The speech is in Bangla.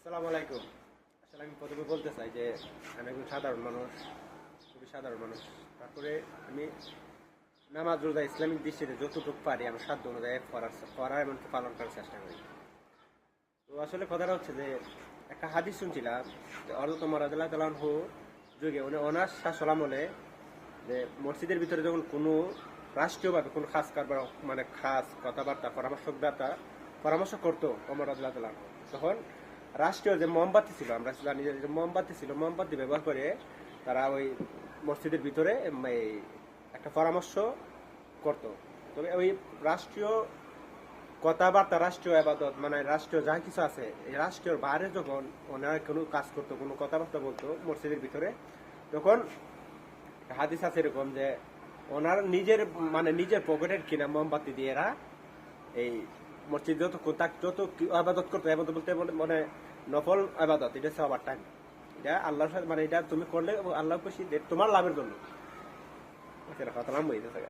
আসসালামু আলাইকুম। আসলে আমি প্রথমে বলতে চাই যে আমি একজন সাধারণ মানুষ, খুবই সাধারণ মানুষ। তারপরে আমি নামাজ রোজা ইসলামিক দৃষ্টিতে যতটুকু পারি আমি সাধ্য অনুযায়ী করা এমনকি পালন করার চেষ্টা করি। তো আসলে কথাটা হচ্ছে যে একটা হাদিস শুনছিলাম যে হযরত ওমর রাদিয়াল্লাহু তাআলা আনহু যুগে উনি ওনার শাসন আমলে যে মসজিদের ভিতরে যখন কোনো রাষ্ট্রীয়ভাবে কোনো খাস কারবার মানে খাস কথাবার্তা পরামর্শ করতো ওমর রাদিয়াল্লাহু তাআলা আনহু, তখন রাষ্ট্রীয় যে মোমবাতি ছিল, আমরা জানি যে মোমবাতি ছিল, মোমবাতি ব্যবহার করে তারা ওই মসজিদের ভিতরে এই একটা পরামর্শ করত। তবে ওই রাষ্ট্রীয় কথাবার্তা, রাষ্ট্রীয় আবাদত মানে রাষ্ট্রীয় যা কিছু আছে, এই রাষ্ট্রীয় বাইরে যখন ওনারা কোনো কাজ করতো, কোনো কথাবার্তা বলতো মসজিদের ভিতরে, তখন হাদিস আছে এরকম যে ওনার নিজের পকেটের কিনা মোমবাতি দিয়ে এরা এই মসজিদ যত আবাদত করতো, আবাদত বলতে মানে নফল আবাদত, এটা হচ্ছে ওভার টাইম, এটা আল্লাহর সাথে মানে এটা তুমি করলে আল্লাহ খুশি, তোমার লাভের জন্য। কথা নাম হইতে থাকে।